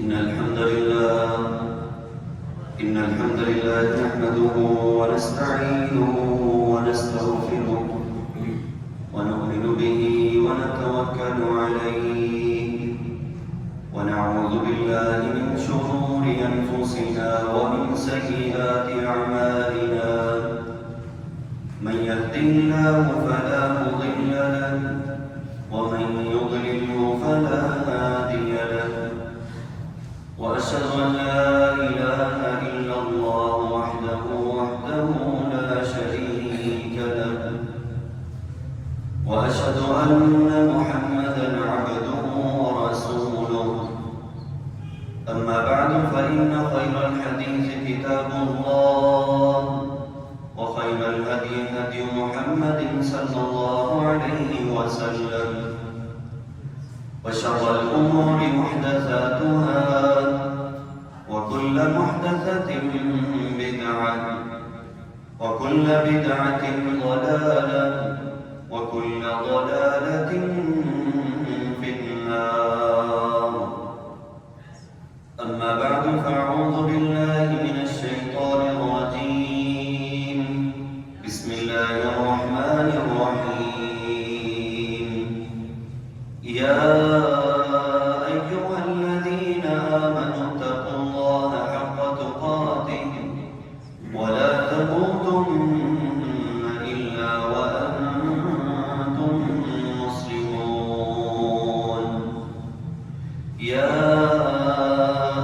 إن الحمد لله نحمده ونستعينه ونستغفره ونؤمن به ونتوكل عليه ونعوذ بالله من شرور أنفسنا ومن سيئات أعمالنا من يهده الله فلا مضل له ومن يضلله فلا هادي له وأشهد أن لا إله إلا الله وحده لا شريك له وأشهد أن محمدا عبده ورسوله أما بعد فإن خير الحديث كتاب الله وخير الهدي هدي محمد صلى الله عليه وسلم وشر الأمور محدثاتها وكل محدثة بدعة وكل بدعة ضلالة وكل ضلالة في النار أما بعد فأعوذ بالله من الشيطان الرجيم بسم الله الرحمن الرحيم يا أيها الذين آمنوا اتقوا الله حق تقاته ولا تموتن إلا وأنتم مسلمون يا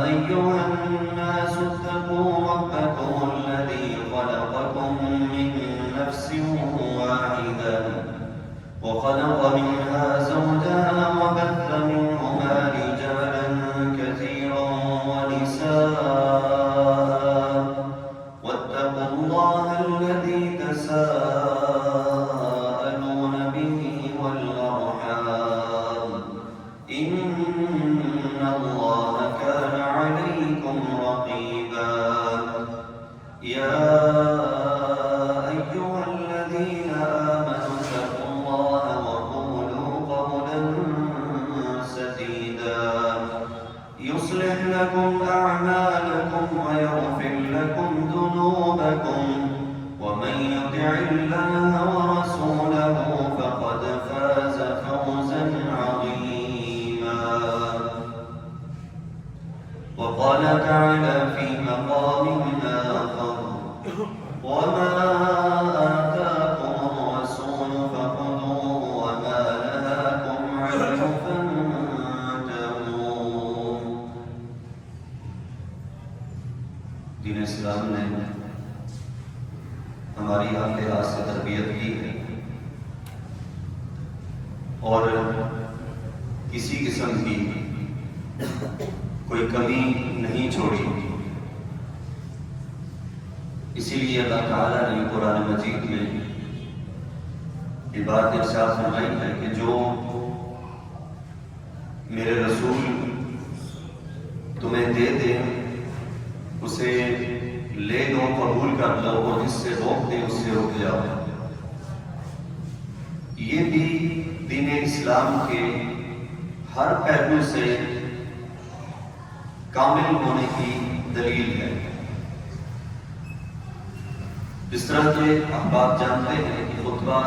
أيها الناس اتقوا ربكم الذي خلقكم من نفس واحدة وخلق منها زوجها وبث منهما رجالا كثيرا ونساء واتقوا الله الذي تساءلون به والأرحام إن الله كان عليكم رقيبا يا أيها الذين آمنوا اتقوا الله وقولوا قولا سديدا يصلح لكم أعمالكم ويغفر لكم ذنوبكم ومن يطع الله ورسوله فقد فاز فوزا عظيما وقال تعالى في مقام آخر وما آتاكم الرسول فخذوه وما نهاكم عنه فانتهوا دین اسلام نے ہماری ہر لحاظ سے تربیت کی ہے اور کسی قسم کی کوئی کمی نہیں چھوڑی اسی لیے اللہ تعالیٰ نے قرآن مجید میں یہ بات ارشاد فرمائی ہے کہ جو میرے رسول تمہیں دے دے اسے لے دو قبول کر لو اور جس سے روک دے اس سے رک جاؤ یہ بھی دین اسلام کے ہر پہلو سے کامل ہونے کی دلیل ہے جس طرح کہ احباب جانتے ہیں کہ خطبہ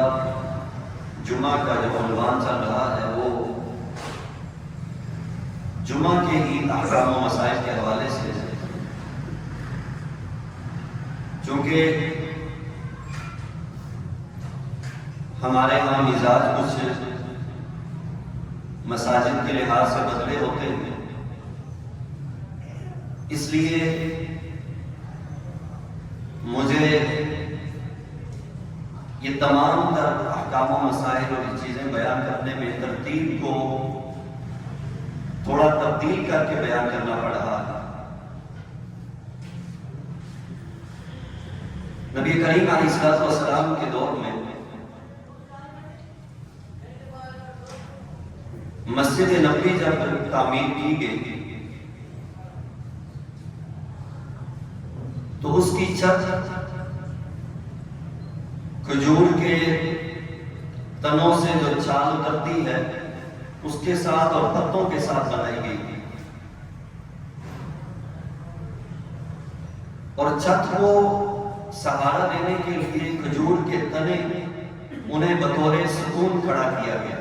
جمعہ کا جو عنوان چل رہا ہے وہ جمعہ کے ہی احکام و مسائل کے حوالے سے ہے چونکہ ہمارے ہاں مزاج کچھ مساجد کے لحاظ سے بدلے ہوتے ہیں اس لیے مجھے یہ تمام تر احکام و مسائل اور چیزیں بیان کرنے میں ترتیب کو تھوڑا تبدیل کر کے بیان کرنا پڑ رہا ہے نبی کریم علیہ السلام کے دور میں مسجد نبوی جب تعمیر کی گئی تو اس کی چھت کھجور کے تنوں سے جو چھال اترتی ہے اس کے ساتھ اور پتوں کے ساتھ بنائی گئی اور چھت کو سہارا دینے کے لیے کھجور کے تنے انہیں بطور ستون کھڑا کیا گیا۔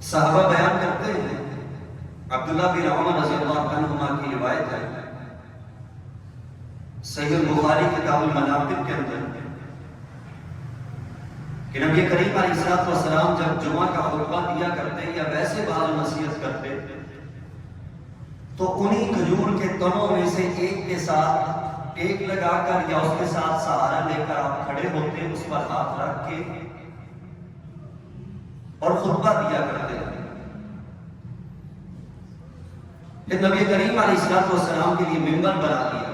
صحابہ بیان کرتے ہیں، عبداللہ بن عمر رضی اللہ عنہما کی روایت ہے، صحیح البخاری کتاب المناقب کے اندر، کہ نبی کریم علیہ السلام جب جمعہ کا خطبہ دیا کرتے یا ویسے بعض نصیحت کرتے تو انہی کھجور کے تنوں میں سے ایک کے ساتھ ٹیک لگا کر یا اس کے ساتھ سہارا لے کر آپ کھڑے ہوتے، اس پر ہاتھ رکھ کے اور خطبہ دیا کرتے ہیں۔ پھر نبی کریم علیہ السلام کے لیے منبر بنا دیا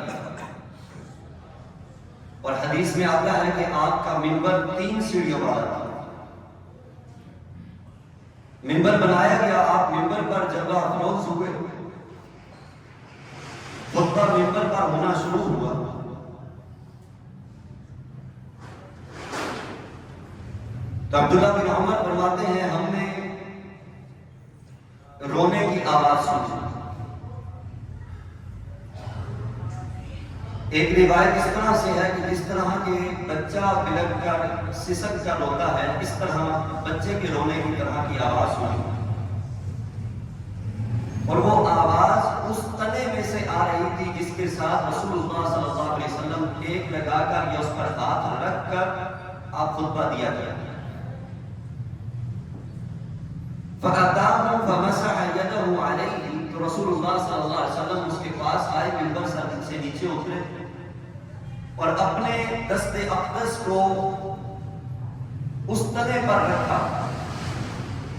اور حدیث میں آتا ہے کہ آپ کا منبر 3 سیڑھیوں والا تھا۔ منبر بنایا گیا، آپ منبر پر جلوہ افروز ہوئے، خطبہ منبر پر ہونا شروع ہوا۔ تو عبداللہ بن عمر فرماتے ہیں ہم نے رونے کی آواز سنی۔ ایک روایت اس طرح سے ہے کہ جس طرح کہ بچہ بلک کر سسک کر روتا ہے، اس طرح بچے کے رونے کی طرح کی آواز سنی، اور وہ آواز اس تنے میں سے آ رہی تھی جس کے ساتھ رسول اللہ صلی اللہ علیہ وسلم ٹیک لگا کر یا اس پر ہاتھ رکھ کر آپ خطبہ دیا گیا۔ فَأَتَاهُ فَمَسَحَ يَدَهُ عَلَيْهِ، تو رسول اللہ صلی اللہ علیہ وسلم اس کے پاس آئے، منبر سے نیچے اترے اور اپنے دست اقدس کو اس تنے پر رکھا،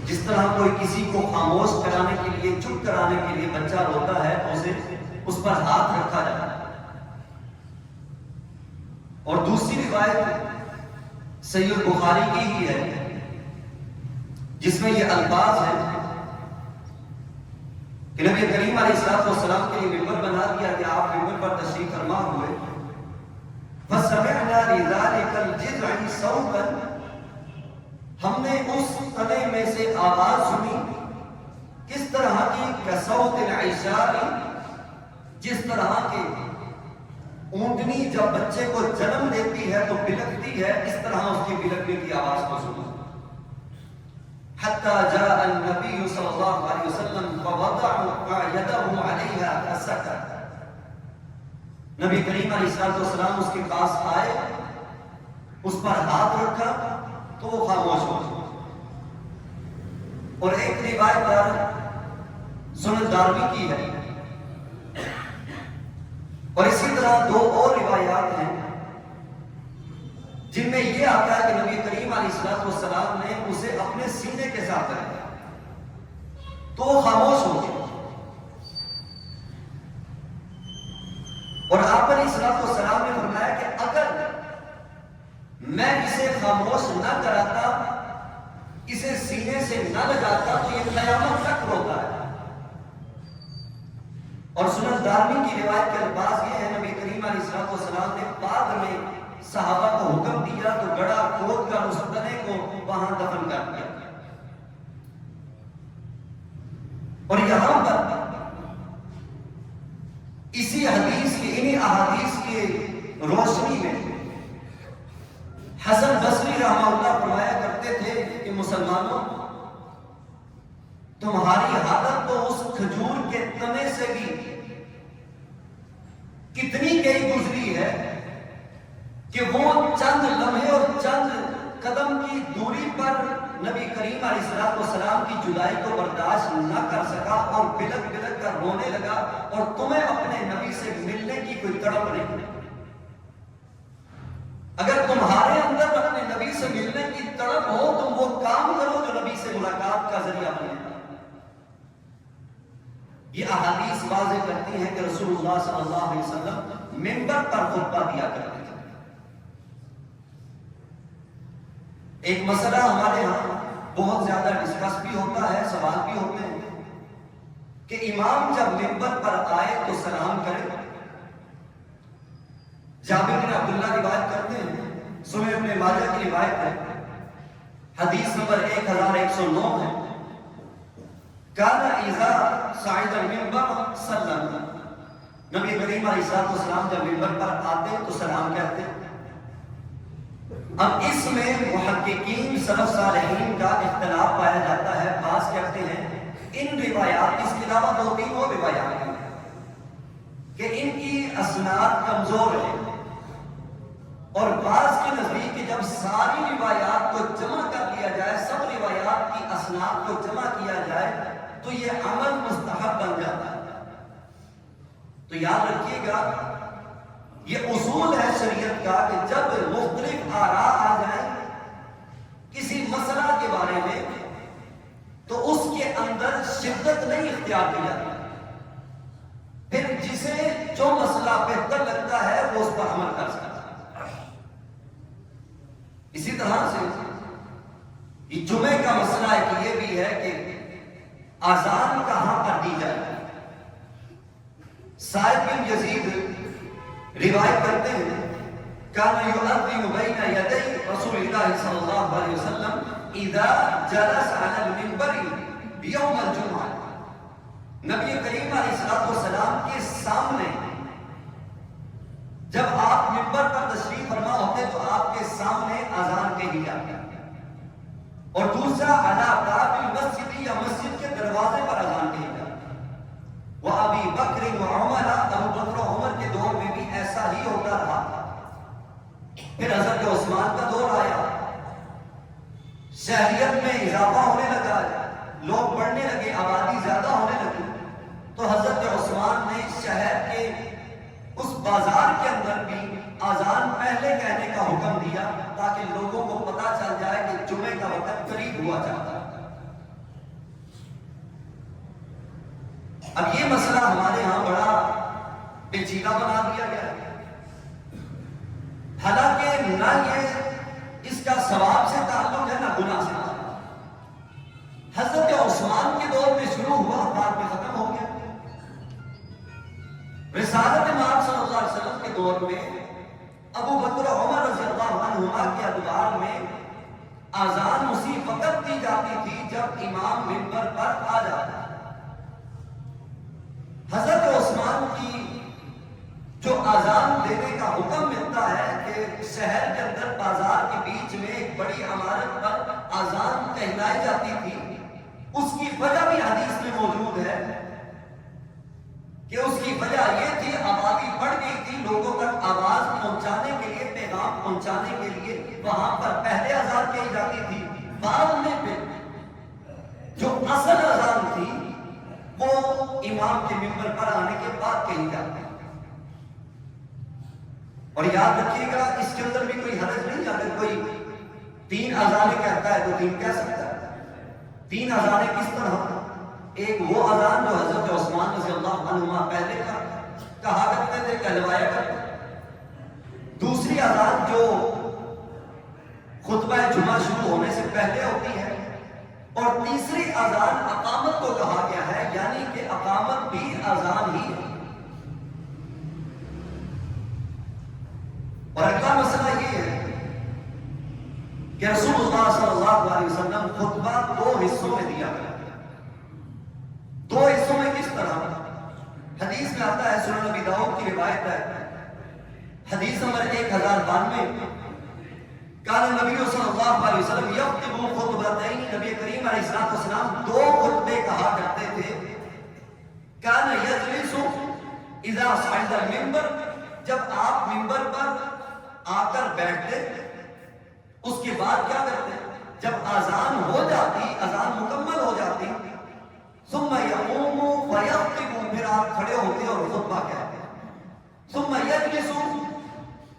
جس طرح کوئی کسی کو خاموش کرانے کے لیے، چپ کرانے کے لیے بچہ روتا ہے تو اسے اس پر ہاتھ رکھا جاتا ہے۔ اور دوسری روایت صحیح البخاری کی ہی ہے جس میں یہ الفاظ ہیں کہ نبی کریم علیہ السلام کے لیے منبر بنا دیا کہ آپ منبر پر تشریف فرما ہوئے، فَسَمِعْنَا لِذَلِكَ الْجِذْعِ صَوْتًا، ہم نے اس تنے میں سے آواز سنی، کس طرح کی کصوت العشار، جس طرح کے اونٹنی جب بچے کو جنم دیتی ہے تو بلکتی ہے، اس طرح اس کی بلکنے کی آواز کو سنا۔ حتی جاء النبی صلی اللہ علیہ وسلم فوضع یدہ علیہا فسکت، نبی کریم علیہ السلام اس کے پاس آئے، اس پر ہاتھ رکھا تو وہ خاموش ہو گیا۔ اور ایک روایت پر سنن دارمی کی ہے، اور اسی طرح 2 اور روایات ہیں جن میں یہ آتا ہے کہ نبی کریم علیہ السلام نے اسے اپنے سینے کے ساتھ رکھا تو وہ خاموش ہو گیا۔ اور آپ علیہ السلام نے فرمایا کہ اگر میں اسے خاموش نہ کراتا، اسے سینے سے نہ لگاتا تو یہ قیامت تک روتا ہے۔ اور سنن دارمی کی روایت کے الفاظ یہ ہے، نبی کریم علیہ السلام نے بعد میں صحابہ کو حکم دیا تو گڑھا کھود کر اس تنے کو وہاں دفن کر دیا۔ اور یہاں پر اسی حدیث کی، انہی احادیث کی روشنی میں حسن بصری رحمہ اللہ فرمایا کرتے تھے کہ مسلمانوں، تمہاری حالت تو اس کھجور کے تنے سے بھی کتنی گئی گزری ہے کہ وہ چند لمحے اور چند قدم کی دوری پر نبی کریم علیہ السلام کی جدائی کو برداشت نہ کر سکا اور بلک بلک کر رونے لگا، اور تمہیں اپنے نبی سے ملنے کی کوئی تڑپ نہیں۔ اگر تمہارے اندر اپنے نبی سے ملنے کی تڑپ ہو، تم وہ کام کرو جو نبی سے ملاقات کا ذریعہ بنے۔ یہ احادیث واضح کرتی ہیں کہ رسول اللہ صلی اللہ علیہ وسلم منبر پر خطبہ دیا کرتے تھے۔ ایک مسئلہ ہمارے ہاں بہت زیادہ ڈسکس بھی ہوتا ہے، سوال بھی ہوتے ہیں کہ امام جب منبر پر آئے تو سلام کرے۔ جابر بن عبداللہ روایت کرتے ہیں، سنن ابن ماجہ کی روایت ہے، حدیث نمبر 1109 ہے، کانا اذا صعد المنبر سلم، نبی کریم علیہ السلام جب منبر پر آتے تو سلام کہتے۔ اب اس میں محققین سلف صالحین کا اختلاف پایا جاتا ہے۔ بعض کہتے ہیں ان روایات، اس کے علاوہ 2-3 اور روایات ہیں کہ ان کی اسناد کمزور ہے، اور بعض کے نزدیک کہ جب ساری روایات کو جمع کر لیا جائے، سب روایات کی اسناد کو جمع کیا جائے تو یہ عمل مستحب بن جاتا ہے۔ تو یاد رکھیے گا، یہ اصول ہے شریعت کا کہ جب مختلف آراء آ جائیں کسی مسئلہ کے بارے میں تو اس کے اندر شدت نہیں اختیار کی جاتی، پھر جسے جو مسئلہ بہتر لگتا ہے وہ اس پر عمل کر سکتا ہے۔ اسی طرح سے یہ جمعے کا مسئلہ ہے کہ یہ بھی ہے کہ اذان کہاں پر دی جائے۔ سعید بن یزید روایت کرتے ہیں کان یؤذن بین یدی رسول اللہ صلی اللہ علیہ وسلم اذا جلس علی المنبر یوم الجمعہ، نبی کریم علیہ السلام کے سامنے جب آپ منبر پر تشریف فرما ہوتے تو آپ کے سامنے اذان کہی جاتی، اور دوسرا علی باب المسجد، یا مسجد کے دروازے پر اذان کہی جاتی۔ وہ ابی بکر و عمر، ابو بکر و عمر کے دور میں بھی ایسا ہی ہوتا رہا۔ پھر حضرت عثمان کا دور آیا، شہریت میں اضافہ ہونے لگا، لوگ بڑھنے لگے، آبادی زیادہ ہونے لگی، تو حضرت عثمان نے شہر کے اس بازار کے اندر بھی اذان پہلے کہنے کا حکم دیا تاکہ لوگوں کو پتا چل جائے کہ جمعے کا وقت قریب ہوا چاہتا ہے۔ اب یہ مسئلہ ہمارے ہاں بڑا پیچیدہ بنا دیا گیا ہے، حالانکہ نہ یہ اس کا ثواب سے تعلق ہے نہ گناہ سے تعلق۔ حضرت عثمان کے دور میں شروع ہوا، بعد میں ختم ہو گیا۔ رسالت امام صلی اللہ علیہ وسلم کے دور میں ابو بکر عمر رضی اللہ عنہما کے ادوار میں اذان اسی وقت دی جاتی تھی جب امام منبر پر آ جاتا۔ حضرت عثمان کی جو اذان دینے کا حکم ملتا ہے کہ شہر کے اندر بازار کے بیچ میں ایک بڑی عمارت پر اذان کہلائی جاتی تھی، اس کی وجہ بھی حدیث میں موجود ہے کہ اس کی وجہ یہ تھی آبادی بڑھ گئی تھی، لوگوں تک آواز پہنچانے کے لیے، پیغام پہنچانے کے لیے وہاں پر پہلے اذان کہی جاتی تھی، بعد میں پھر جو اصل اذان تھی وہ امام کے منبر پر آنے کے بعد کہی جاتی۔ اور یاد رکھیے گا اس کے اندر بھی کوئی حرج نہیں، اگر کوئی 3 اذانیں کہتا ہے تو 3 کہہ سکتا ہے۔ 3 اذانیں کس طرح؟ ایک وہ اذان جو حضرت عثمان رضی اللہ عنہما پہلے کہا کرتے تھے، کہلوایا کرتے۔ دوسری اذان جو خطبہ جمعہ شروع ہونے سے پہلے ہوتی ہے، اور تیسری اذان اقامت کو کہا گیا ہے، یعنی کہ اقامت بھی اذان ہی ہے۔ اور اگلا مسئلہ یہ ہے کہ رسول اللہ صلی اللہ علیہ وسلم خطبہ 2 حصوں میں دیا گیا۔ 2 حصوں میں کس طرح؟ حدیث میں آتا ہے، سنن نبی داؤد کی روایت ہے، حدیث نمبر 1092، کان نبی صلی اللہ علیہ وسلم یخطب خطبتین، نبی کریم علیہ السلام 2 خطبے کہا کرتے تھے۔ کان یجلس اذا صعد المنبر، جب آپ منبر پر آ کر بیٹھتے، اس کے بعد کیا کرتے؟ جب اذان ہو جاتی، اذان مکمل ہو جاتی، ثم یقوم فیخطب، پھر آپ کھڑے ہوتے اور خطبہ کہتے، ثم یجلس،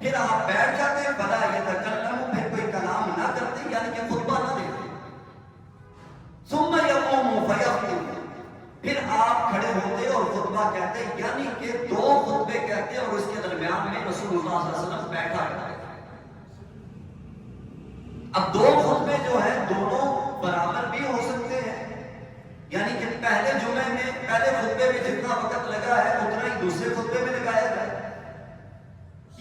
پھر آپ بیٹھ جاتے، فلا یتکلم، پھر کوئی کلام نہ کرتے، یعنی کہ خطبہ نہ دیتے، ثم یقوم فیخطب، پھر آپ کھڑے ہوتے اور خطبہ کہتے، یعنی کہ 2 خطبے کہتے اور اس کے درمیان میں رسول اللہ صلی اللہ علیہ وسلم بیٹھا کرتے۔ اب 2 خطبے جو ہیں دونوں برابر بھی ہو سکتے ہیں، یعنی کہ پہلے جمعے میں پہلے خطبے میں جتنا وقت لگا ہے اتنا ہی دوسرے خطبے میں لگایا جائے،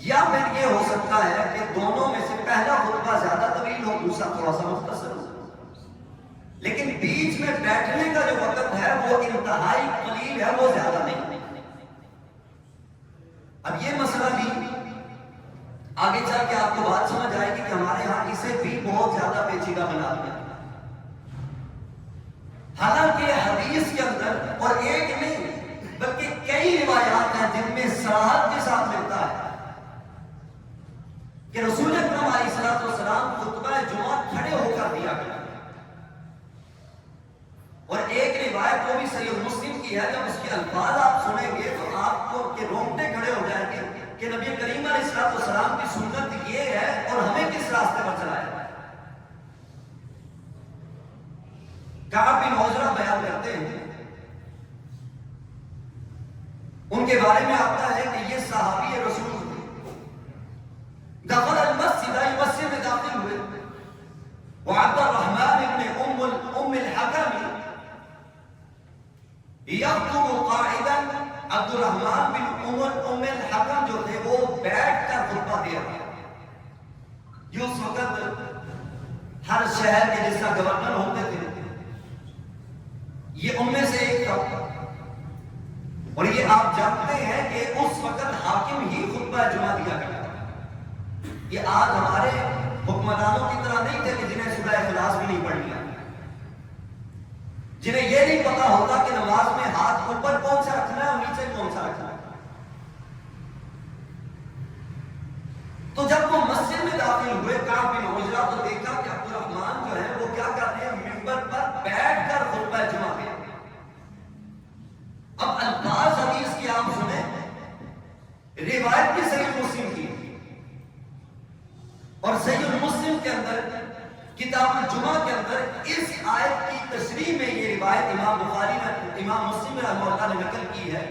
یا پھر یہ ہو سکتا ہے کہ دونوں میں سے پہلا خطبہ زیادہ طویل ہو، دوسرا تھوڑا سا مختصر ہو، لیکن بیچ میں بیٹھنے کا جو وقت ہے وہ انتہائی انتہائی قلیل ہے، وہ زیادہ نہیں۔ اب یہ مسئلہ بھی آگے چل کے آپ کو بات سمجھ آئے گی کہ ہمارے ہاں اسے بھی بہت زیادہ پیچیدہ بنا دیا۔ حالانکہ حدیث کے اندر اور ایک نہیں بلکہ کئی روایات ہیں جن میں صراحت کے ساتھ ملتا ہے کہ رسول اکرم علیہ السلام خطبہ جمعہ کھڑے ہو کر دیا کرتے۔ اور ایک روایت وہ بھی صحیح مسلم کی ہے، جب اس کے الفاظ آپ سنیں گے تو آپ کو کے رونگٹے کھڑے ہو جائیں گے کہ نبی کریم علیہ السلام کی سنت یہ ہے اور ہمیں کس راستے پر چلایا۔ کعب بن عجرہ بیان کرتے ہیں، ان کے بارے میں آتا ہے کہ یہ صحابی رسول دخل المسجد، مسجد میں داخل ہوئے، وعبد الرحمن ابن ام الحکم یخطب قاعدا، عبد الرحمن بن ام الحکم جو تھے وہ بیٹھ کر خطبہ دے رہے ہیں۔ یہ اس وقت ہر شہر کے جس کا گورنر ہوتے تھے، یہ ان میں سے ایک تھا، اور یہ آپ جانتے ہیں کہ اس وقت حاکم ہی خطبہ جمعہ دیا کرتا۔ یہ آج ہمارے حکمرانوں کی طرح نہیں تھے کہ جنہیں سورہ اخلاص بھی نہیں پڑھ لیا، جنہیں یہ نہیں پتا ہوتا کہ نماز میں ہاتھ اوپر کون سا رکھنا ہے اور نیچے کون سا رکھنا ہے۔ تو جب وہ مسجد میں داخل ہوئے کعب بن عجرہ، تو دیکھا کہ عبد الرحمن جو ہے وہ کیا کر رہے ہیں، منبر پر بیٹھ کر خطبہ جمعہ دے۔ اب الفاظ حدیث کی آپ سنیں، روایت بھی صحیح مسلم کی، اور صحیح مسلم کے اندر کتاب الجمعہ کے اندر اس آیت کی تشریح میں یہ روایت امام بخاری نے، امام مسلم رحمہ اللہ نے نقل کی ہے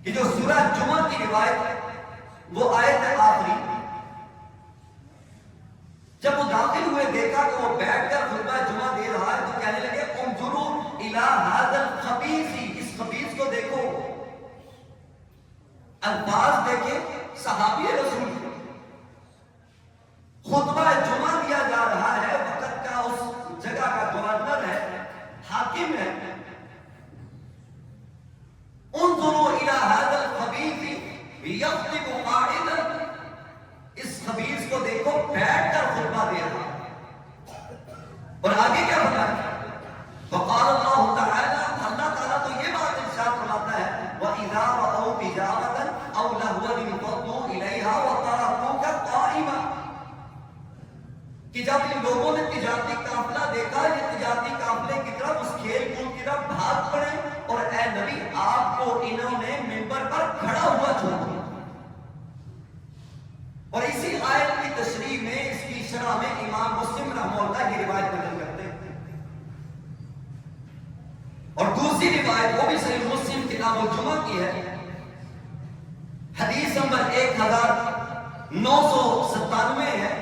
کہ جو سورہ جمعہ کی روایت ہے وہ آیت ہے آخری۔ جب وہ داخل ہوئے دیکھا کہ وہ بیٹھ کر خطبہ جمعہ دے رہا ہے تو کہنے لگے انظروا الی ھذا الخبیث، اس خبیث کو دیکھو۔ الفاظ دیکھیں، صحابی رسول خطبہ جمعہ دیا جا رہا ہے، وقت کا اس جگہ کا گورنر ہے، حاکم ہے۔ انظروا الی ھذا الخبیث یخطب قاعدا، اس خبیث کو دیکھو بیٹھ کر خطبہ دے رہا ہے۔ اور آگے کیا فرمایا؟ وقال اللہ تعالی، اللہ تعالیٰ تو یہ بات ارشاد فرماتا ہے وَإِذَا رَأَوْا تِجَارَةً أَوْ لَهْوًا انفَضُّوا إِلَيْهَا وَتَرَكُوكَ قَائِمًا، کہ جب ان لوگوں نے تجارتی قافلہ دیکھا، یہ تجارتی قافلے کی طرف، اس کھیل کود کی طرف بھاگ پڑے، اور اے نبی آپ کو انہوں نے منبر پر کھڑا ہوا چھوڑ دیا۔ اور اسی آیت کی تشریح میں، اس کی شرح میں امام مسلم رحمہ اللہ یہ روایت نقل کرتے ہیں، اور دوسری روایت وہ بھی صحیح مسلم کتاب الجمعہ کی ہے، حدیث نمبر 1997 ہے،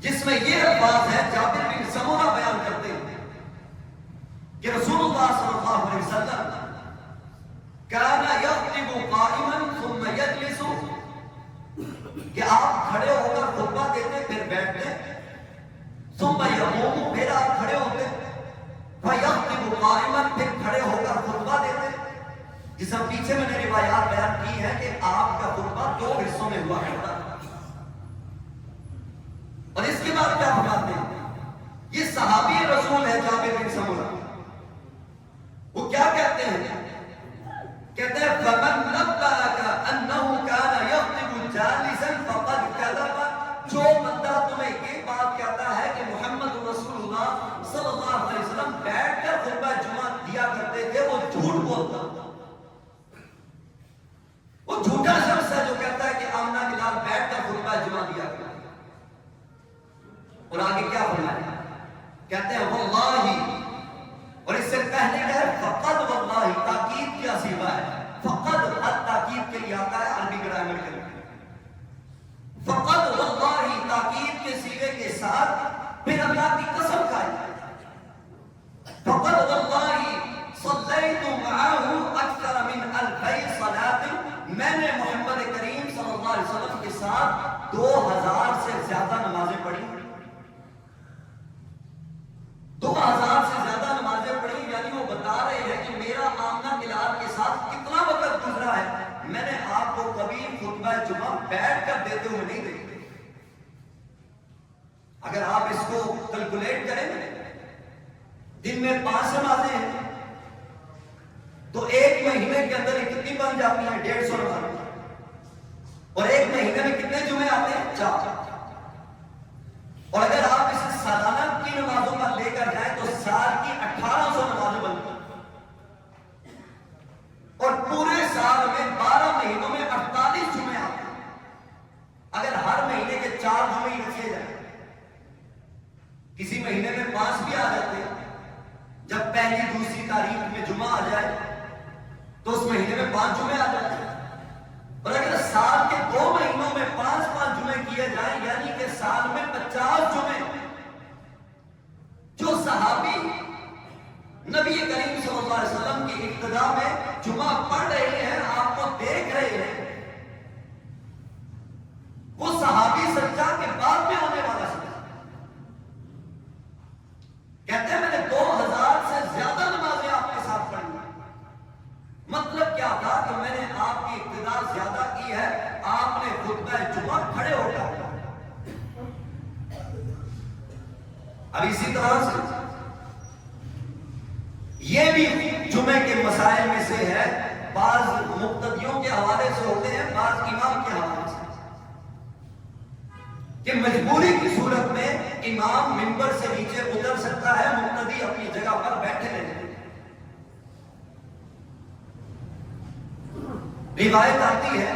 جس میں یہ الفاظ ہے، جابر بن سمرہ بیان کرتے ہیں کہ رسول اللہ صلی اللہ علیہ وسلم کان یخطب قائما ثم یجلس، کہ آپ کھڑے ہو کر خطبہ دیتے پھر بیٹھتے، ثم یقوم، پھر آپ کھڑے ہوتے، فیخطب قائما، پھر کھڑے ہو کر خطبہ دیتے، جس ہم پیچھے میں نے روایات بیان کی ہے کہ آپ کا خطبہ 2 حصوں میں ہوا کرتا۔ اور اس کے بعد کیا فرماتے ہیں؟ یہ صحابی رسول ہے جابر بن سمرہ، وہ کیا کہتے ہیں؟ کہتے ہیں فَمَنْ نَبَّأَكَ أَنَّهُ كَانَ يَخْطِبُ جَالِسًا فَقَدْ كَذَبَ، جو بندہ تمہیں یہ بات کہتا ہے کہ محمد رسول اللہ صلی اللہ علیہ وسلم بیٹھ کر خطبہ جمعہ دیا کرتے تھے، وہ جھوٹ بولتا، وہ جھوٹا شخص ہے جو کہتا ہے کہ آمنہ بلال بیٹھ کر خطبہ جمعہ دیا کرتے۔ اور آگے کیا فرمایا؟ کہتے ہیں واللہ، اور اس سے پہلے کہا ہے فقد، واللہ تاکید کی صیغہ ہے، فقد تاکید کے لیے آتا ہے عربی گرامر کے اندر، فقد واللہ تاکید کے صیغے کے ساتھ پھر اللہ کی قسم کھائی، فقد واللہ صلیت معه اکثر من 2000 صلاۃ، میں نے محمد کریم صلی اللہ علیہ وسلم کے ساتھ 2000 سے زیادہ نمازیں پڑھی، 2000 سے زیادہ نمازیں پڑھی، یعنی وہ بتا کیلکولیٹ کریں گے دن میں 5 نمازیں ہیں تو ایک مہینے کے اندر کتنی بن جاتی ہیں؟ 150 نمازیں. اور ایک مہینے میں کتنے جمعے آتے ہیں؟ 4. اور اگر آپ اسے سالانہ کی نمازوں پر لے کر جائیں تو سال کی 1800 نمازیں بنتی ہیں. اور پورے سال میں 12 مہینوں میں 48 جمعے آتے ہیں. اگر ہر مہینے کے 4 جمعے ہی رکھے جائیں، کسی مہینے میں 5 بھی آ جاتے ہیں، جب پہلی دوسری تاریخ میں جمعہ آ جائے تو اس مہینے میں 5 جمعے آ جاتے ہیں. اور اگر سال کے 2 مہینوں میں 5 جمعے کیے جائیں یعنی کہ سال میں 50 جمعے. جو صحابی نبی کریم صلی اللہ علیہ وسلم کی ابتدا میں جمعہ پڑھ رہے ہیں، آپ کو دیکھ رہے ہیں، وہ صحابی سچا کے بعد میں ہونے والا سچا. کہتے ہیں میں نے 2000 سے زیادہ نمازیں آپ کے ساتھ پڑھی. مطلب کیا تھا کہ میں نے آپ کی ابتدا زیادہ کی ہے. آپ نے خطبہ جمعہ کھڑے ہو کر. اب اسی طرح سے یہ بھی جمعے کے مسائل میں سے ہے. بعض مقتدیوں کے حوالے سے ہوتے ہیں، بعض امام کے حوالے سے، کہ مجبوری کی صورت میں امام منبر سے نیچے اتر سکتا ہے، مقتدی اپنی جگہ پر بیٹھے رہتے ہیں. روایت آتی ہے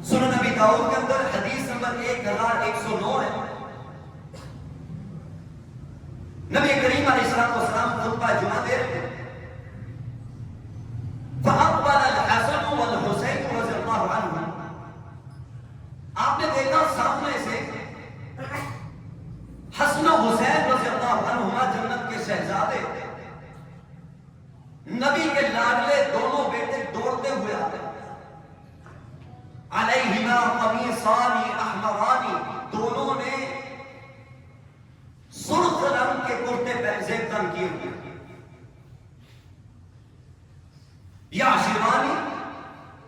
سنن نبی داؤد کے اندر، حدیث نمبر 1109 ہے. نبی کریم علیہ السلام خطبہ جمعہ دے رہے ہیں. فَأَقْبَلَ الْحَسَنُ وَالْحُسَيْنُ رضی اللہ عنہ. آپ نے دیکھا سامنے سے حسن و حسین رضی اللہ عنہما، جنت کے شہزادے، نبی کے لاڈلے دونوں بیٹے دوڑتے ہوئے آتے ہیں. علیہما قمیصان احمران، دونوں نے سرخ رنگ کے کرتے زیبتن کیے ہوئے. یعشرانی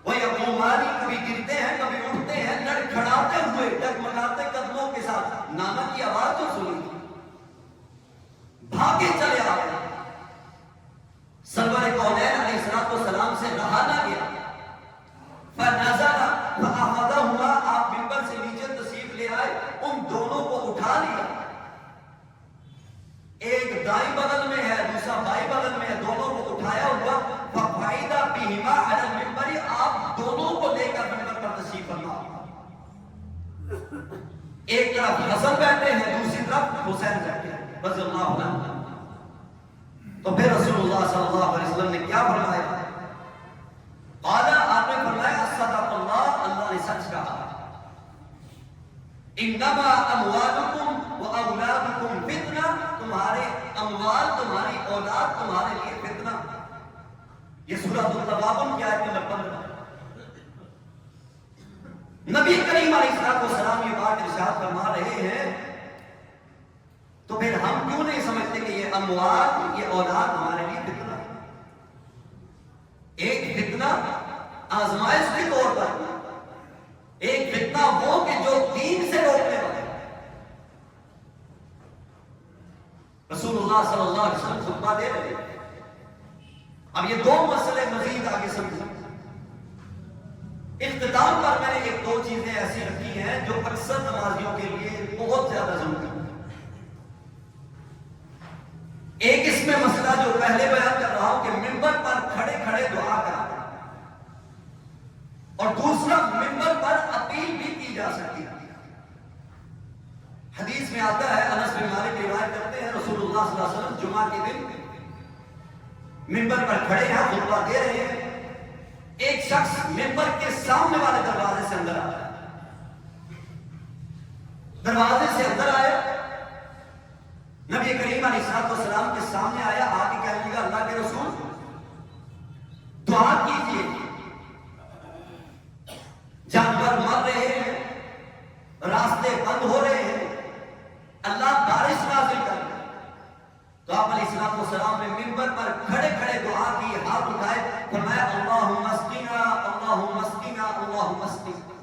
ویقومانی، کبھی گرتے ہیں کبھی اٹھتے ہیں، لڑکھڑاتے ہوئے ڈگمگاتے قدموں کے ساتھ. نانا کی آواز جو سنی بھاگے چلے آ رہے ہیں. سرور کونین علیہ السلام سے رہا نہ گیا. فنزل فاخذہما، آپ منبر سے نیچے تشریف لے آئے، ان دونوں کو اٹھا لیا. ایک دائیں بغل میں ہے، دوسرا بائیں بغل میں ہے، دونوں کو اٹھایا ہوا. فقعد بہما علی المنبر، آپ دونوں کو لے کر منبر پر تشریف فرما. ایک طرف حسن بیٹھے ہیں، دوسری طرف حسین بیٹھے ہیں رضی اللہ عنہ. تو پھر رسول اللہ صلی اللہ علیہ وسلم نے کیا فرمایا؟ قال، آپ نے فرمایا صدق اللہ، اللہ نے سچ کہا. انما اموالکم و اولادکم فتنہ، تمہارے اموال، تمہاری اولاد تمہارے لیے فتنہ. یہ سورۃ التغابن کی آیت نمبر 15. نبی کریم علیہ السلام یہ بات ارشاد فرما رہے ہیں، تو پھر ہم کیوں نہیں سمجھتے کہ یہ اموال، یہ اولاد ہمارے لیے فتنہ ہے؟ ایک فتنہ آزمائش کے طور پر، ایک فتنہ وہ کہ جو دین سے روکنے والا. رسول اللہ صلی اللہ علیہ وسلم خطبہ دے رہے ہیں. اب یہ 2 مسئلے مزید آگے سمجھیں. اختتام پر میں نے 1-2 چیزیں ایسی رکھی ہیں جو اکثر نمازیوں کے لیے بہت زیادہ ضروری ہے. ایک اس میں مسئلہ جو پہلے بیان کر رہا ہوں کہ منبر پر کھڑے کھڑے دعا کرنا، اور دوسرا منبر پر اپیل بھی کی جا سکتی ہے. حدیث میں آتا ہے، انس بن مالک روایت کرتے ہیں، رسول اللہ صلی اللہ علیہ وسلم جمعہ کے دن منبر پر کھڑے ہیں، خطبہ دے رہے ہیں. ایک شخص منبر کے سامنے والے دروازے سے اندر آتا ہے. دروازے سے اندر آیا، نبی کریم علیہ السلام کے سامنے آیا، آ کے کہنے لگا اللہ کے رسول دعا کیجیے، جانور مر رہے ہیں، راستے بند ہو رہے ہیں، اللہ بارش نازل کر دے. تو آپ علیہ السلام نے منبر پر کھڑے کھڑے دعا کی، ہاتھ اٹھائے، فرمایا اللہم اسقنا اللہم اسقنا اللہم اسقنا.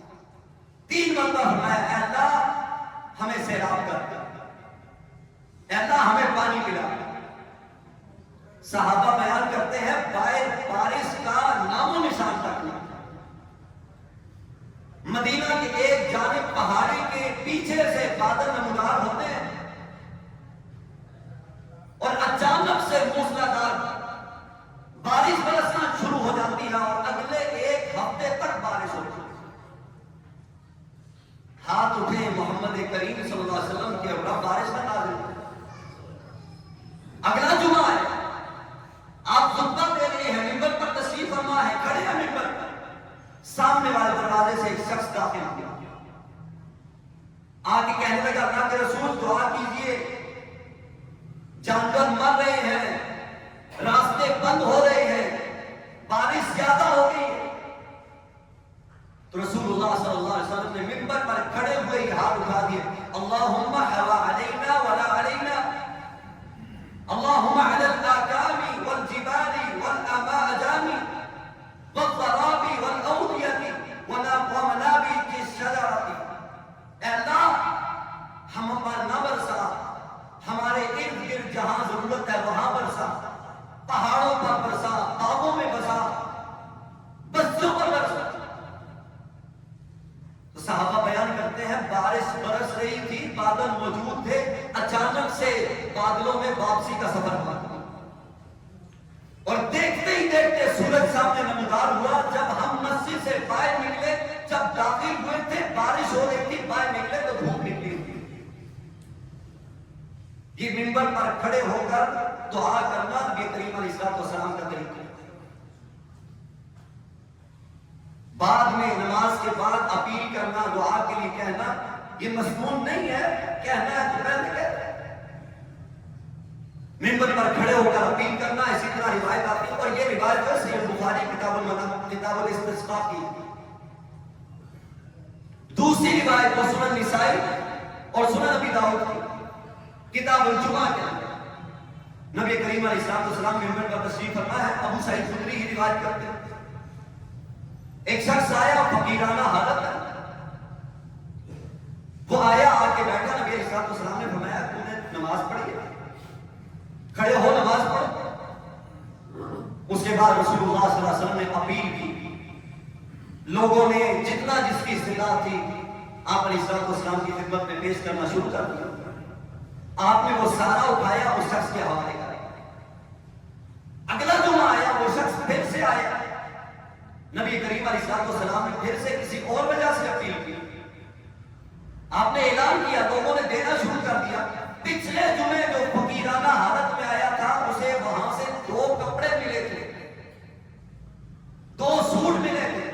3 مرتبہ فرمایا اے اللہ ہمیں سیراب کر دے. اللہ ہمیں پانی پلا۔ صحابہ بیان کرتے ہیں بارش کا نام و نشان تک نہیں۔ مدینہ کے ایک جانب پہاڑی کے پیچھے سے بادل نمودار ہوتے ہیں اور اچانک سے موسلادھار بارش برسنا شروع ہو جاتی ہے اور اگلے ایک ہفتے تک بارش ہوتی ہے۔ ہاتھ اٹھے محمد کریم صلی اللہ علیہ وسلم کے رب بارش کا نازل ہے۔ اگلا جمعہ ہے، آپ خطبہ دے رہے ہیں، منبر پر تشریف فرما ہے، کھڑے ہیں منبر پر، سامنے والے دروازے سے ایک شخص داخل کیا، آ کے کہنے لگا اللہ کے رسول دعا کیجئے، جانور مر رہے ہیں، راستے بند ہو رہے ہیں، بارش زیادہ ہو گئی ہے۔ تو رسول اللہ صلی اللہ علیہ وسلم نے منبر پر کھڑے ہوئے ہی ہاتھ اٹھا دیے، اللہم حوا علینا ولا علینا، اللہم علی الاکام والجبال والاماجام والضراب والاودیۃ ومنابت الشجرۃ، اے اللہ ہم پر نہ برسا، ہمارے ارد گرد جہاں ضرورت ہے وہاں برسا، پہاڑوں پر برسا، باغوں میں برسا، بستیوں پر برسا۔ تو صحابہ بیان کرتے ہیں بارش برس رہی تھی، بادل موجود تھے، اچانک سے بادلوں میں واپسی کا سفر ہوا اور دیکھتے ہی دیکھتے سورج سامنے نمودار ہوا۔ جب ہم مسجد سے باہر نکلے، جب داخل ہوئے تھے بارش ہو رہی تھی، باہر نکلے تو دھوپ نکلی ہوئی۔ یہ منبر پر کھڑے ہو کر دعا کرنا نبی کریم علیہ السلام کا طریقہ۔ بعد میں نماز کے بعد اپیل کرنا، دعا کے لیے کہنا، یہ مسنون نہیں ہے، کہنا ہے تو پہلے کہتے ہیں۔ منبر پر کھڑے ہو کر اپیل کرنا، اسی طرح روایت آتی ہے، اور یہ روایت ہے صحیح بخاری کتاب الاستسقاء کی۔ دوسری روایت وہ سنن نسائی اور سنن ابی داؤد کی کتاب الجمعہ کے اندر نبی کریم علیہ السلام منبر پر تشریف فرما ہے۔ ابو سعید خدری ہی روایت کرتے ہیں، ایک شخص آیا فقیرانہ حالت ہے، وہ آیا آ کے بیٹھا، نبی علیہ السلام نے فرمایا تم نے نماز پڑھی ہے؟ کھڑے ہو نماز پڑھ۔ اس کے بعد رسول اللہ صلی اللہ علیہ وسلم نے اپیل کی، لوگوں نے جتنا جس کی استطاعت تھی آپ علیہ السلام کی خدمت میں پیش کرنا شروع کر دیا۔ آپ نے وہ سارا اٹھایا، اس شخص کے حوالے کر دیا۔ اگلا جمعہ آیا، وہ شخص پھر سے آیا، نبی کریم علیہ السلام نے پھر سے کسی اور وجہ سے اپیل کی، آپ نے اعلان کیا، لوگوں نے دینا شروع کر دیا۔ پچھلے جمعے جو فقیرانہ حالت میں آیا تھا اسے وہاں سے 2 کپڑے ملے تھے، 2 سوٹ ملے تھے،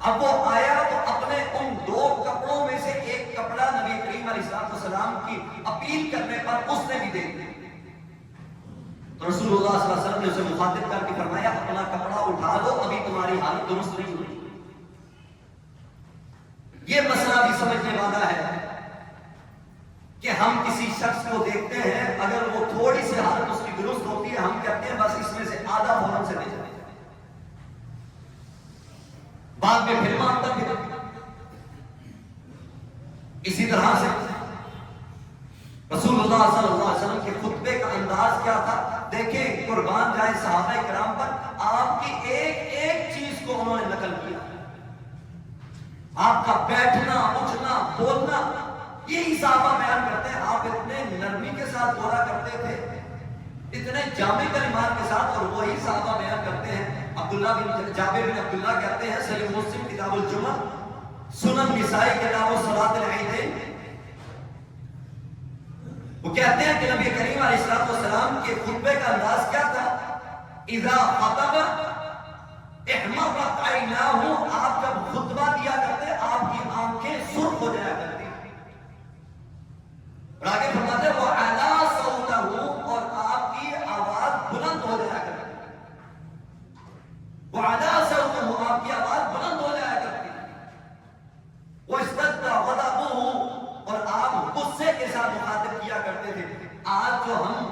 اب وہ آیا تو اپنے ان 2 کپڑوں میں سے ایک کپڑا نبی کریم علیہ السلام کی اپیل کرنے پر اس نے بھی دے دیا۔ تو رسول اللہ صلی اللہ علیہ وسلم نے اسے مخاطب کر کے فرمایا اپنا کپڑا اٹھا لو، ابھی تمہاری حالت درست نہیں ہوئی۔ یہ مسئلہ بھی سمجھنے والا ہے کہ ہم کسی شخص کو دیکھتے ہیں، اگر وہ تھوڑی سی حالت اس کی درست ہوتی ہے، ہم کہتے ہیں بس اس میں سے آدھا فوراً سے دے جائے، بعد میں پھر مانتا پھر۔ اسی طرح سے رسول اللہ صلی اللہ علیہ وسلم کے خطبے کا انداز کیا تھا، دیکھیں قربان جائے صحابہ کرام پر، آپ کی ایک ایک چیز کو انہوں نے نقل کیا، آپ کا بیٹھنا، اٹھنا، بولنا، یہی صحابہ بیان کرتے ہیں۔ آپ اتنے نرمی کے ساتھ بولا کرتے تھے، اتنے جامع کلمات کے ساتھ، اور وہی صحابہ بیان کرتے ہیں۔ عبداللہ بن جابر بن عبداللہ کہتے ہیں، صحیح مسلم کتاب الجمعہ، سنن نسائی کتاب الصلاۃ العیدین، وہ کہتے ہیں کہ نبی کریم علیہ السلام کے خطبے کا انداز کیا تھا، اذا خطب احمرت عیناہ، آپ جب خطبہ دیا کرتے آپ کی آنکھیں سرخ ہو جایا کرتی، اور آگے فرماتے وہ اعلیٰ صوتہ، اور آپ کی آواز بلند ہو جایا کرتی، وہ اعلیٰ صوتہ، آپ کی آواز بلند ہو جایا کرتی، وہ اشتد غضبہ، اور آپ غصے کے ساتھ مخاطب کیا کرتے تھے۔ آج جو ہم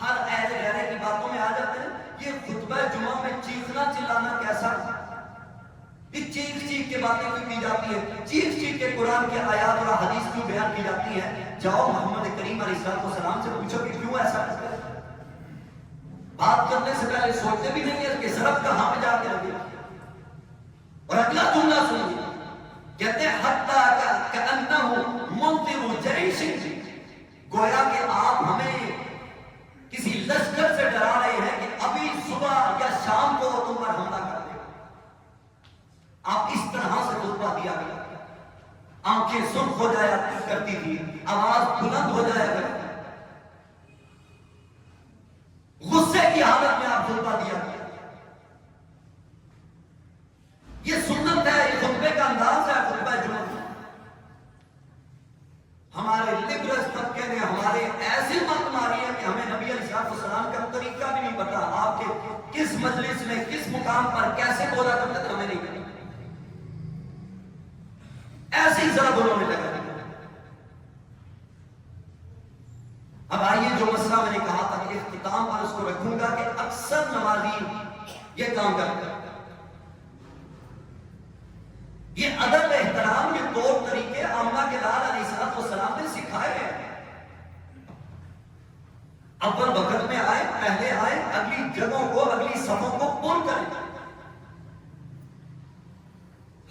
ہر اہل غیرے کی باتوں میں آ جاتے ہیں، یہ خطبہ جمعہ میں چیخنا چلانا کیسا، یہ چیخ چیخ کے باتیں کیوں کی جاتی ہے، چیخ چیخ کے قرآن کے آیات اور حدیث کیوں بیان کی جاتی ہے، جاؤ محمد کریم علیہ السلام سے پوچھو کہ کیوں ایسا کرتے ہیں. بات کرنے سے پہلے سوچتے بھی نہیں ہے کہ ضرب کہاں پہ جا کے لگے. اور اگلا جملہ سنیے، کہتے ہیں حتیٰ کأنہ منذر جیش، گویا کہ آپ ہمیں کسی لشکر سے ڈرا رہے ہیں کہ ابھی صبح یا شام کو تم پر حملہ کر دے. آپ اس طرح سے خطبہ دیا گیا، آنکھیں سرخ ہو جایا کرتی تھی، آواز بلند ہو جایا کرتی، غصے کی حالت میں آپ خطبہ دیا گیا. یہ سنت ہے، یہ خطبے کا انداز ہے خطبہ جمعہ. ہمارے لبرل طبقے نے ہمارے ایسی مت ماری ہے کہ ہمیں نبی علیہ السلام کا طریقہ بھی نہیں پتا. آپ کے کس مجلس میں کس مقام پر کیسے بولا کرتے تھے ہمیں نہیں پتا. ایسی ذرا دونوں نے لگا دی. اب آئیے جو مسئلہ میں نے کہا تھا کہ اختتام پر اس کو رکھوں گا کہ اکثر نمازی یہ کام کرتے ہیں. یہ ادب احترام، یہ طور طریقے آمنہ کے لال علیہ السلام نے سکھائے ہیں. اول وقت میں آئے، پہلے آئے، اگلی جگہوں کو، اگلی صفوں کو پر کریں.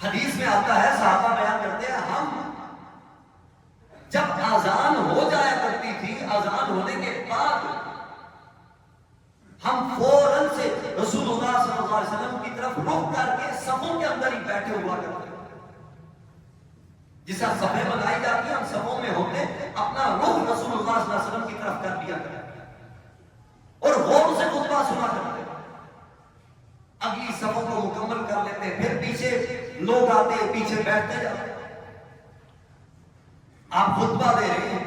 حدیث میں آتا ہے، صحابہ بیان کرتے ہیں، ہم جب اذان ہو جایا کرتی تھی، اذان ہونے کے بعد ہم فوراً سے رسول اللہ صلی اللہ علیہ وسلم کی طرف رخ کر کے صفوں کے اندر ہی بیٹھے ہوا کرتے. جس طرح صفیں بنائی جاتی ہیں، ہم صفوں میں ہوتے اپنا رخ رسول اللہ صلی اللہ علیہ وسلم کی طرف کر دیا کرتے اور غور سے خطبہ سنا کرتے. اگلی صفوں کو مکمل کر لیتے، پھر پیچھے لوگ آتے، پیچھے بیٹھتے جاتے. آپ خطبہ دے رہے ہیں.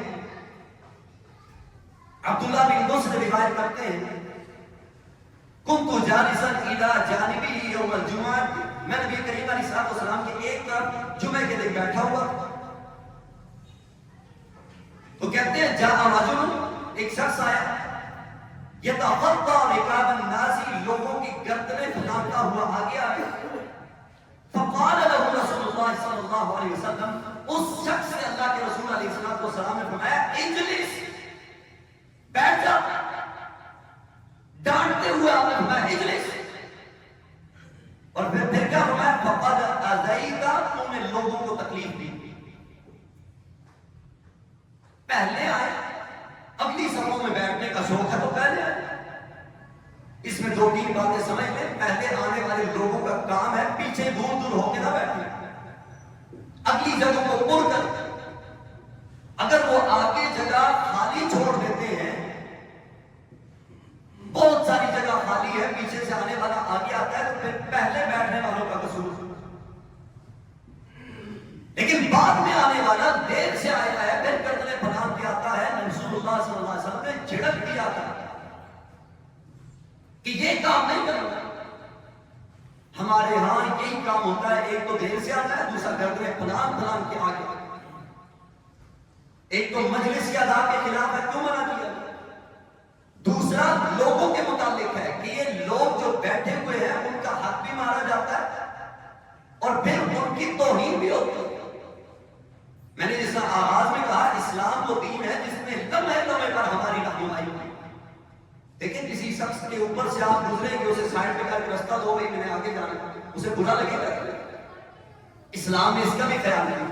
عبداللہ بن بصر روایت کرتے ہیں، کنت جالسا الی جانبہ یوم الجمعہ، میں نبی کریم علیہ السلام کے ایک طرف جمعے کے دن بیٹھا ہوا. تو کہتے ہیں جاء رجل، ایک شخص آیا، یتخطی رکاب الناس، لوگوں کی گردنیں پھلانتا ہوا آگے آیا. فقال له رسول اللہ صلی اللہ علیہ وسلم، اس شخص سے اللہ کے رسول علیہ السلام نے فرمایا اجلس، بیٹھ جا. ڈانٹتے ہوئے آپ نے فرمایا اجلس. اور پھر کیا فرمایا؟ فقد اذیت، تم نے لوگوں کو تکلیف دی. پہلے آئے، اگلی صفوں میں بیٹھنے کا شوق ہے تو پہلے آئے. اس میں دو تین باتیں سمجھ لیں. پہلے آنے والے لوگوں کا کام ہے پیچھے دور دور ہو کے نہ بیٹھنے، اگلی جگہ کو پر کر. اگر وہ آگے جگہ خالی چھوڑ دیتے ہیں، بہت ساری جگہ خالی ہے، پیچھے سے آنے والا آگے آتا ہے، تو پھر پہلے بیٹھنے والوں کا قصور. لیکن بعد میں آنے والا دیر سے آیا ہے، پھر گردنیں پھلان کے آتا ہے. رسول اللہ صلی اللہ علیہ وسلم نے جھڑک دیا تھا کہ یہ کام نہیں کرنا. ہمارے ہاں یہی کام ہوتا ہے، ایک تو دیر سے آتا ہے، دوسرا گردنیں پھلان پھلان کے آگے. ایک تو مجلس کی آداب کے خلاف ہے، کیوں منع کیا؟ دوسرا لوگوں کے متعلق ہے کہ یہ لوگ جو بیٹھے ہوئے ہیں ان کا حق بھی مارا جاتا ہے اور پھر ان کی توہین بھی ہوتی ہے. میں نے جس آغاز میں کہا، اسلام وہ دین ہے جس میں لمحے لمحے پر ہماری رہنمائی ہوئی. دیکھیں کسی شخص کے اوپر سے آپ گزریں گے، اسے سائڈ پہ کر کے رستہ دو بھائی میں نے آگے جانا، اسے برا لگے گا. اسلام نے اس کا بھی خیال نہیں.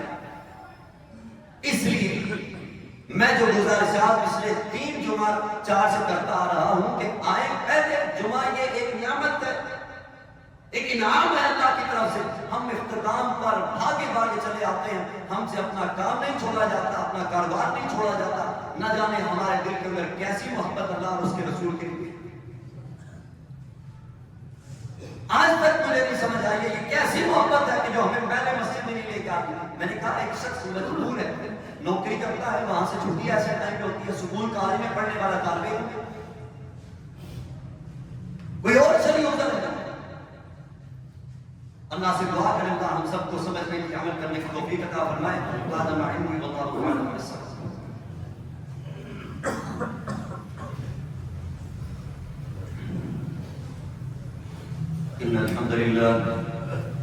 اس لیے میں جو گزارشات پچھلے 3 جمعہ 4 سے کرتا آ رہا ہوں کہ آئے پہلے جمعہ، یہ ایک نعمت ہے، ایک انعام ہے اللہ کی طرف سے. ہم اختتام پر بھاگے بھاگے چلے آتے ہیں، ہم سے اپنا کام نہیں چھوڑا جاتا، اپنا کاروبار نہیں چھوڑا جاتا. نہ جانے ہمارے دل کے اندر کیسی محبت اللہ اور اس کے رسول کے لیے. آج تک مجھے نہیں سمجھ آئی یہ کیسی محبت ہے کہ جو ہمیں پہلے مسجد میں نہیں لے کے آتی. میں نے کہا ایک شخص مجبور ہے، نوکری کرتا ہے، وہاں سے چھٹی ایسے ٹائم پہ ہوتی ہے، سکول کالج میں پڑھنے والا طالب علم، کوئی اور چلی ادھر ہے. اللہ سے دعا کریں اللہ ہم سب کو سمجھنے کی، عمل کرنے کی توفیق عطا فرمائے. آدم علمی واللہ اعلم بالصواب. ان الحمد لله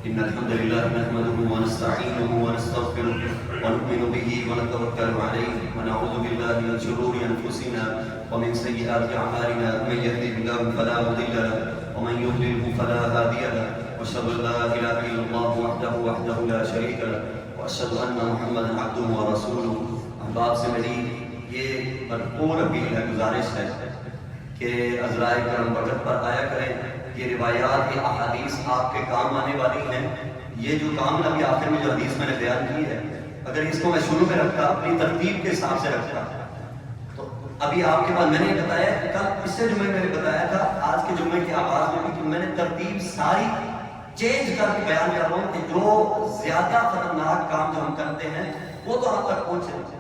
إن الحمد لله نحمده ونستعينه ونستغفره ونؤمن به ونتوكل عليه ونعوذ بالله من شرور أنفسنا ومن سيئات أعمالنا من يهده الله فلا مضل له ومن يضلله فلا هادي له وأشهد أن لا إله إلا الله وحده لا شريك له وأشهد أن محمدا عبده ورسوله. احباب سے میری یہ بھرپور اپیل ہے، گزارش ہے کہ عذرائے کرم وقت پر آیا کریں. یہ روایات، یہ احادیث آپ کے کام آنے والی ہیں. یہ جو کام ابھی آخر میں جو حدیث میں نے بیان کی ہے، اگر اس کو میں شروع میں رکھتا اپنی ترتیب کے حساب سے رکھتا تو ابھی آپ کے پاس میں نے بتایا، کل پچھلے جمعے میں نے بتایا تھا، آج کے جمعے کی آغاز میں بھی کہ میں نے ترتیب ساری چینج کر کے بیان کر رہا ہوں کہ جو زیادہ خطرناک کام جو ہم کرتے ہیں وہ تو ہم تک پہنچے.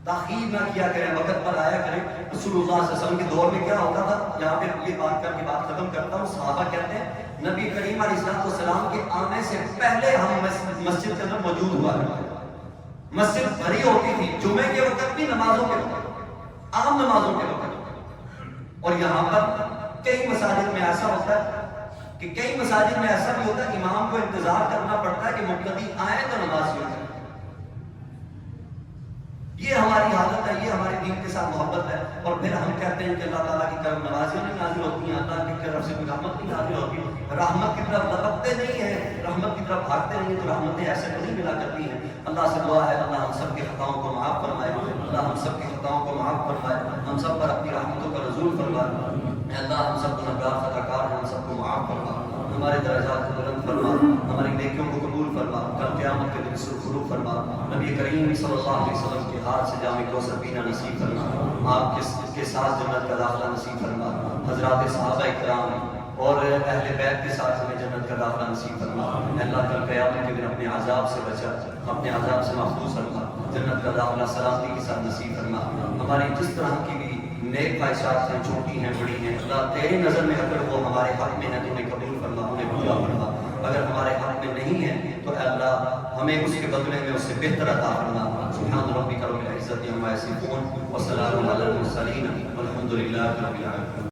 تاخیر نہ کیا کریں، وقت پر آیا کریں. رسول اللہ صلی اللہ علیہ وسلم کے دور میں کیا ہوتا تھا، یہاں پہ یہ بات کر کے بات ختم کرتا ہوں. صحابہ کہتے ہیں نبی کریم علیہ السلام کے آنے سے پہلے ہم مسجد کے اندر موجود ہوا کرتے. مسجد بھری ہوتی تھی، جمعے کے وقت بھی، نمازوں کے وقت، عام نمازوں کے وقت. اور یہاں پر کئی مساجد میں ایسا ہوتا ہے کہ کئی مساجد میں ایسا بھی ہوتا ہے امام کو انتظار کرنا پڑتا ہے کہ مقتدی آئے تو نماز شروع کریں. یہ ہماری حالت ہے، یہ ہمارے دین کے ساتھ محبت ہے. اور پھر ہم کہتے ہیں کہ اللہ تعالیٰ کی کرم نوازیاں نہیں نازل ہوتی ہیں، اللہ کی طرف سے کوئی رحمت نہیں نازل ہوتی. رحمت کی طرف لپکتے نہیں ہیں، رحمت کی طرف بھاگتے نہیں ہیں تو رحمتیں ایسے نہیں ملا کرتی ہیں. اللہ سے دعا ہے اللہ ہم سب کے خطاؤں کو معاف فرمائے، اللہ ہم سب کے خطاؤں کو معاف فرمائے، ہم سب پر اپنی رحمتوں کا نزول فرمائے. اللہ ہم سب گنہگار خطاکار ہیں، ہم سب کو معاف فرما، ہمارے درجات کو بلند فرما، ہماری نیکیوں کو قبول فرما، کل قیامت کے دن سرخروب فرما. نبی کریم صلی اللہ علیہ وسلم کے ہاتھ سے جام کوثر پینا نصیب فرما، آپ کے ساتھ جنت کا داخلہ نصیب فرما. حضرات صحابہ کرام اور اہل بیت کے ساتھ ہمیں جنت کا داخلہ نصیب فرما. اللہ کل قیامت کے دن اپنے عذاب سے بچا، اپنے عذاب سے محفوظ فرما، جنت کا داخلہ سلامتی کے ساتھ نصیب فرما. ہماری جس طرح کی بھی نیک خواہشات ہیں، چھوٹی ہیں بڑی ہیں، اللہ تیری نظر میں اگر وہ ہمارے حق میں ہیں تو انہیں قبول فرما، انہیں پورا فرما. اگر ہمارے حق میں نہیں ہے تو اے اللہ ہمیں اس کے بدلے میں اس سے بہتر عطا فرما. سبحان ربک رب العزت عما یصفون وسلام علی المرسلین والحمد للہ رب العالمین.